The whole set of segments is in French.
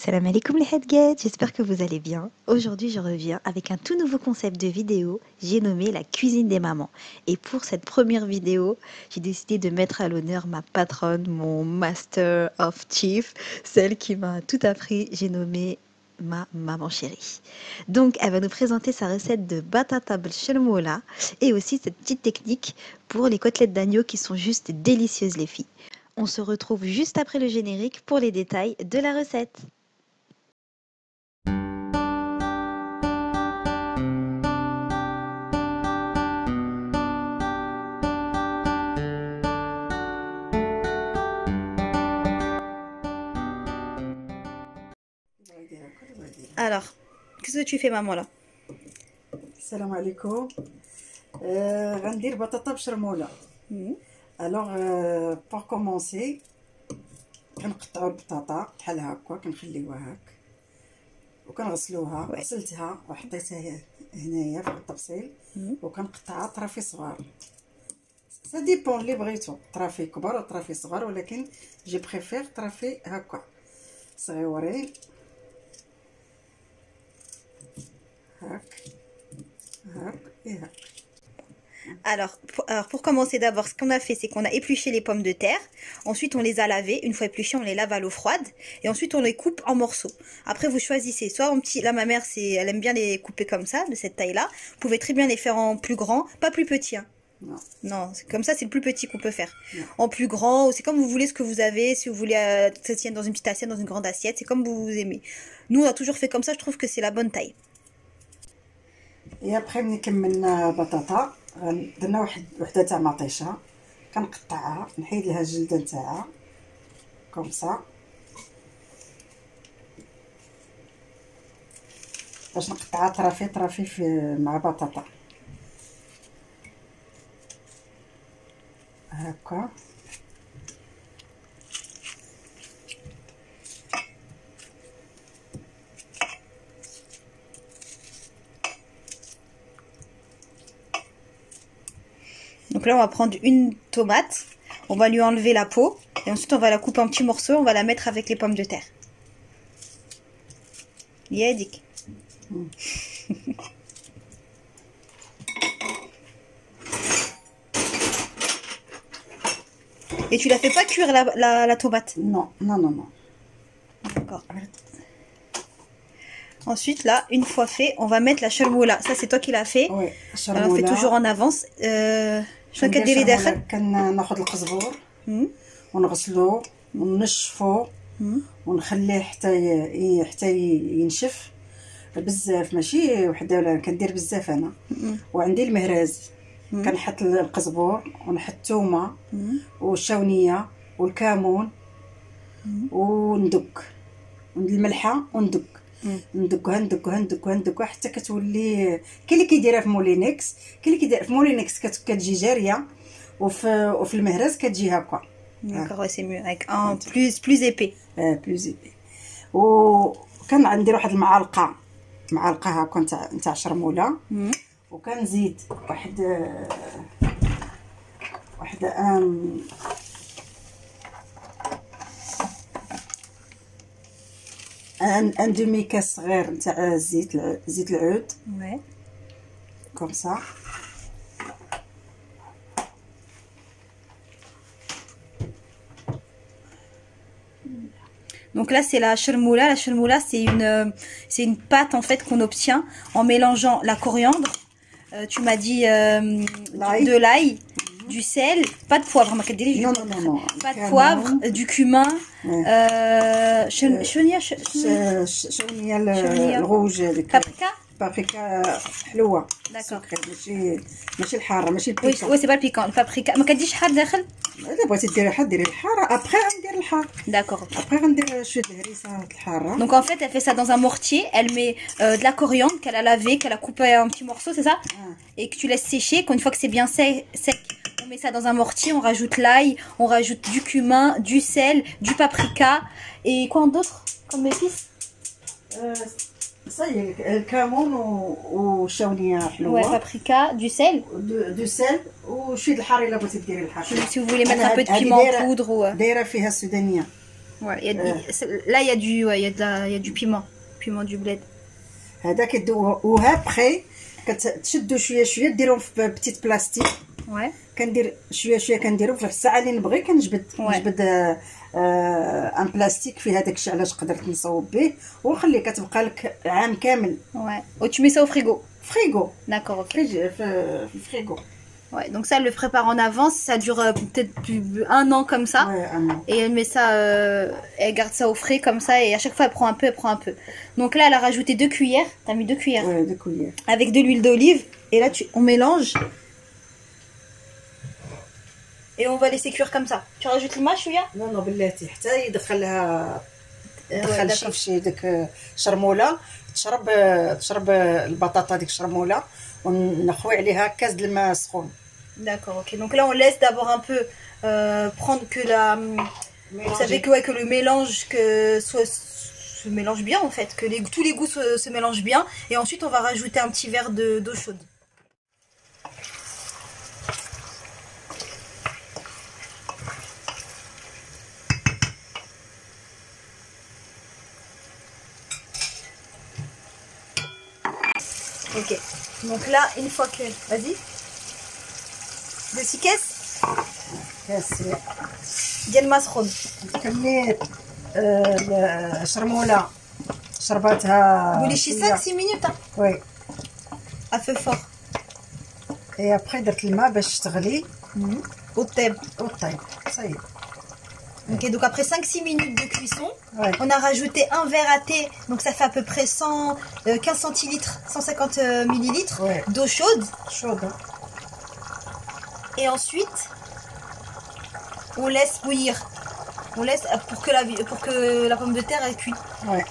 Salam alaikum les headgets, j'espère que vous allez bien. Aujourd'hui je reviens avec un tout nouveau concept de vidéo, j'ai nommé la cuisine des mamans. Et pour cette première vidéo, j'ai décidé de mettre à l'honneur ma patronne, mon master of chief, celle qui m'a tout appris, j'ai nommé ma maman chérie. Donc elle va nous présenter sa recette de batata b'chelmoula et aussi cette petite technique pour les côtelettes d'agneau qui sont juste délicieuses les filles. On se retrouve juste après le générique pour les détails de la recette. Alors, qu'est-ce que tu fais maman là? السلام عليكم. غندير بطاطا بشرموله. الوغ بور كومونسي كنقطعوا البطاطا بحال هكا، كنخليوها هاك وكنغسلوها. غسلتها وحطيتها هنايا في الطبسيل وكنقطعها طرافي صغار. سا ديبون لي بغيتو، طرافي كبار وطرافي صغار، ولكن جي بريفير طرافي هكا صغيورين هاك هاك هاك. Alors, pour commencer d'abord, ce qu'on a fait, c'est qu'on a épluché les pommes de terre. Ensuite, on les a lavées. Une fois épluchées, on les lave à l'eau froide. Et ensuite, on les coupe en morceaux. Après, vous choisissez. Soit en petit. Là, ma mère, elle aime bien les couper comme ça, de cette taille-là. Vous pouvez très bien les faire en plus grand, pas plus petit. Hein. Non. Non, comme ça, c'est le plus petit qu'on peut faire. Non. En plus grand, c'est comme vous voulez ce que vous avez. Si vous voulez que ça tienne dans une petite assiette, dans une grande assiette, c'est comme vous aimez. Nous, on a toujours fait comme ça. Je trouve que c'est la bonne taille. Et après ملي كملنا بطاطا درنا وحده تاع مطيشه، كنقطعها نحيد لها الجلده نتاعها كوم سا باش نقطعها طرافي مع بطاطا هكا. Donc là, on va prendre une tomate, on va lui enlever la peau, et ensuite on va la couper en petits morceaux, on va la mettre avec les pommes de terre. Yadik. Et tu la fais pas cuire la tomate? Non, non, non, non. D'accord. Ensuite, là, une fois fait, on va mettre la chelmoula. Ça, c'est toi qui l'as fait. Oui, on fait toujours en avance. شنو كديري داخل؟ كناخذ القزبور ونغسلوه وننشفوه ونخليه حتى ينشف بزاف، ماشي وحده ولا كندير بزاف انا. وعندي المهراز كنحط القزبور ونحط الثومه والشاونيه والكمون وندق الملحه وندق ندقها حتى كتولي. كاين اللي كيديرها في مولينكس، كاين اللي كيدير في مولينكس كتجي جاريه، وفي المهراز كتجي هكا. D'accord, ouais, c'est mieux avec un plus épais. بلوز ايبي. وكان عندي واحد المعلقه هكا نتاع شرموله، وكنزيد واحد ان دومي كاس صغير نتاع زيت العود. Ouais. كوم سا. Donc là, c'est la chermoula. La chermoula, c'est une pâte en fait qu'on obtient en mélangeant la coriandre. Tu m'as dit de l'ail, du sel, pas de poivre. Non, non, non, non. Pas de poivre, du cumin. شونيه الروج هذيك. Paprika. بابريكا حلوه. D'accord. ماشي الحاره، ماشي Oui, البيكون. c'est pas le piquant. Le paprika. ما كديش حار داخل. الا بغيتي ديري حار ديري الحاره، ابخي غندير الحار. D'accord. ابخي غندير شويه الهريسه الحاره. Donc en fait, elle fait ça dans un mortier. Elle met de la coriandre qu'elle a lavé, qu'elle a coupé en petits morceaux, c'est ça? Et que tu laisses sécher. Qu'une fois que c'est bien sec, on met ça dans un mortier. On rajoute l'ail, on rajoute du cumin, du sel, du paprika et quoi d'autre comme épices? صاي الكمون والشاونيه حلوه. Ouais, paprika, du sel. دو سيل وشويه الحار الا بغيتي ديري الحار. Si vous voulez mettre un peu de piment en poudre ou. دايره فيها السودانيه. Ouais, là, il y a du piment du bled. هذا كدوه وهابخي كتشدو شويه ديروهم في بتيت بلاستيك. Ouais. كندير شويه كنديرو في الساعه اللي نبغي كنجبد ان بلاستيك فيه هذاك الشيء علاش قدرت نصوب به ونخليه كتبقى لك عام كامل. Ouais. Oh, tu mets ça au frigo. Frigo. D'accord, ok. في frigo. Ouais, donc ça, elle le prépare en avance, ça dure peut-être plus un an comme ça. Ouais, un an. Et elle met ça, elle garde ça au frais comme ça, et à chaque fois elle prend un peu, Donc là, elle a rajouté 2 cuillères, t'as mis 2 cuillères. Ouais, 2 cuillères. Avec de l'huile d'olive, et là on mélange. Et on va laisser cuire comme ça. Tu rajoutes le mâche, Chouya? Non, بلاتي حتى يدخلها تدخل شي ديك شرموله تشرب البطاطا ديك الشرموله ونخوي عليها كاس د الماء سخون. D'accord, ok. Donc là, on laisse d'abord un peu prendre que la... Vous savez que le mélange se mélange bien en fait, que tous les goûts se mélangent bien. Et ensuite, on va rajouter un petit verre d'eau chaude. Ok. Donc là, une fois que... Vas-y. De 6 caisses. كاس ديال الماء سخون. خليت الشرموله شرباتها. قولي شي 5-6 minutes. وي. À feu fort. Et après درت الماء باش تغلي. وطيب. صاي. Ok, donc après 5-6 minutes de cuisson, ouais. On a rajouté un verre à thé, donc ça fait à peu près 15 centilitres, 150 millilitres ouais. D'eau chaude. Chaude. Hein. Et ensuite, on laisse bouillir. On laisse pour que la pomme de terre elle cuit. Ouais.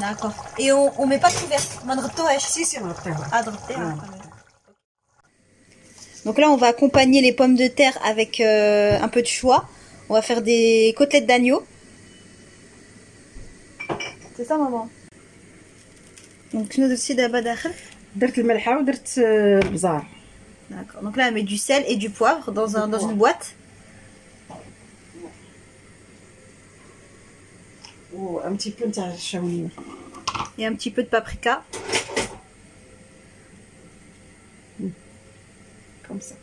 D'accord. Et on met pas de couvercle. Si, on va Donc là, on va accompagner les pommes de terre avec un peu de choix. On va faire des côtelettes d'agneau. C'est ça, maman. Donc, nous aussi d'abord d'akhir. درت الملحه ودرت البزار. D'accord. Donc là, elle met du sel et du poivre dans une boîte. Ou un petit peu de chamouille. Et un petit peu de paprika. Comme ça.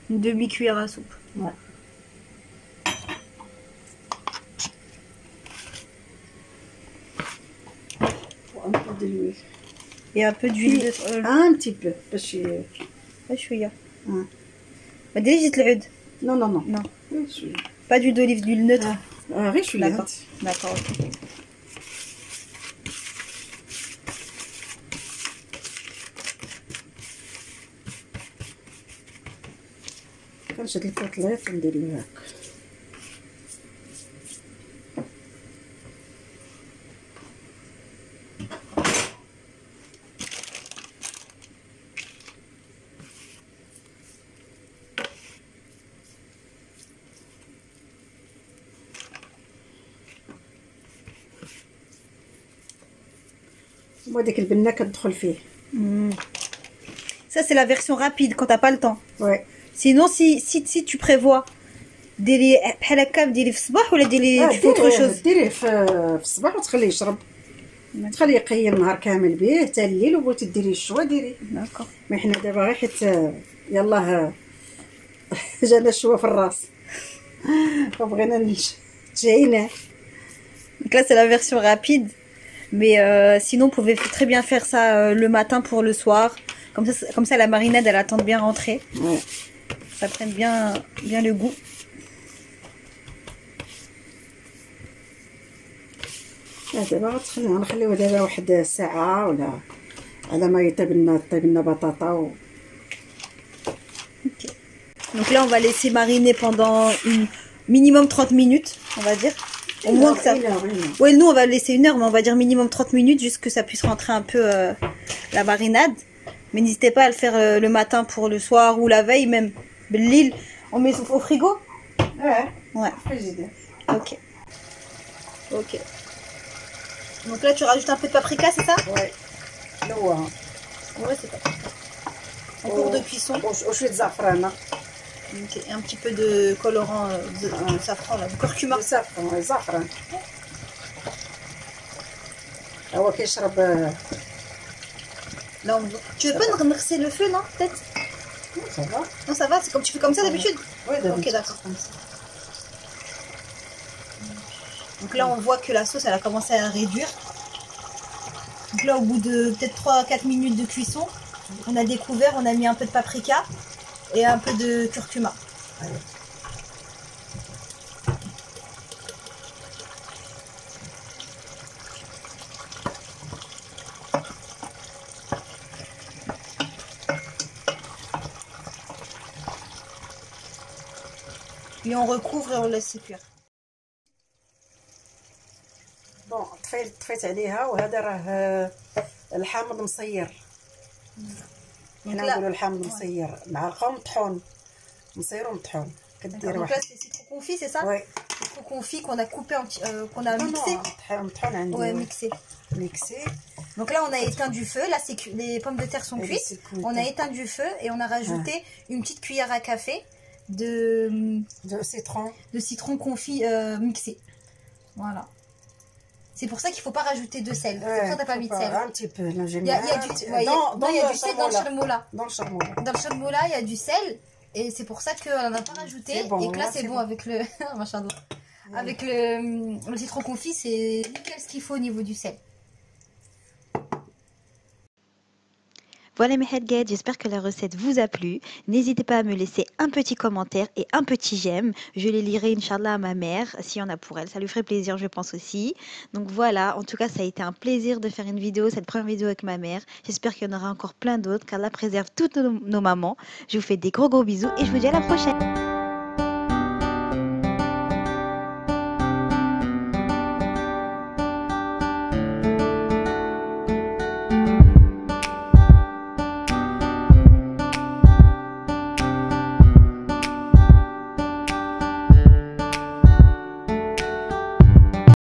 Une demi-cuillère à soupe. Ouais. Un peu d'huile. Et un peu d'huile. Un petit peu. Parce que... شويه ما ديريش زيت العود. Non. Pas d'huile d'olive, d'huile neutre. غير شويه. D'accord. كنشد الكوتليت وندير له هكا. وهذيك البنه كتدخل فيه. Ça c'est la version rapide quand t'as pas le temps. Ouais. Sinon si tu prévois ديري بحال هكا ديري في الصباح ولا ديري tu fais autre chose. ديريه في الصباح وتخليه يشرب. تخليه يقيم نهار كامل به حتى الليل وبغيتي ديري الشوا ديري. داكور. مي حنا دابا غير حيت يلاه جانا الشوا في الراس. فبغينا تجينا. Donc là c'est la version rapide. Mais sinon, vous pouvez très bien faire ça le matin pour le soir. Comme ça la marinade, elle attend de bien rentrer. Ouais. Ça prenne bien le goût. دابا غنخليوه دابا واحد الساعة ولا على ما يطيب لنا بطاطا. Okay. Donc là, on va laisser mariner pendant minimum 30 minutes, on va dire. Au moins que ça... Oui, nous on va laisser 1 heure, mais on va dire minimum 30 minutes, juste que ça puisse rentrer un peu la marinade. Mais n'hésitez pas à le faire le matin pour le soir ou la veille même. L'île, on met au frigo. Ouais. Ok. Donc là tu rajoutes un peu de paprika, c'est ça? Ouais. Ouais, c'est ça. En cours de cuisson. وشويه زعفرانه. Et un petit peu de colorant de safran, là, du curcuma. Le safran, زعفران. هو كيشرب. Là, tu veux pas renverser le feu, non? Peut-être? Ça va. Non, ça va, c'est comme tu fais comme ça d'habitude? Oui, d'habitude. Ok, d'accord. Donc là, on voit que la sauce, elle a commencé à réduire. Donc là, au bout de peut-être 3-4 minutes de cuisson, on a découvert, on a mis un peu de paprika et un peu de curcuma. Allez. Et on recouvre et on laisse cuire. بون طفيت عليها، وهذا راه الحامض مصير. حنا نقولوا الحامض مصير، معلقه ومطحون، مصير ومطحون. كدير Donc واحد. là, c'est citron confit, c'est ça? Oui. Citron confit qu'on a coupé, qu'on a mixé. مطحون عندي. Ouais, mixé. Mixé. Donc là, on a éteint du feu. Là, les pommes de terre sont cuites. On a éteint du feu et on a rajouté une petite cuillère à café de citron confit mixé. Voilà. C'est pour ça qu'il ne faut pas rajouter de sel. C'est pour ça que tu n'as pas mis de sel. Un petit peu. Il y a du sel dans le charmoula. Dans le charmoula. Dans le charmoula, il y a du sel. Et c'est pour ça qu'on n'en a pas rajouté. Bon, et que là, c'est bon avec le... avec le citron confit, c'est nickel ce qu'il faut au niveau du sel. Voilà mes headgets, j'espère que la recette vous a plu. N'hésitez pas à me laisser un petit commentaire et un petit j'aime. Je les lirai, Inch'Allah, à ma mère, s'il y en a pour elle. Ça lui ferait plaisir, je pense aussi. Donc voilà, en tout cas, ça a été un plaisir de faire une vidéo, cette première vidéo avec ma mère. J'espère qu'il y en aura encore plein d'autres, qu'Allah préserve toutes nos mamans. Je vous fais des gros bisous et je vous dis à la prochaine.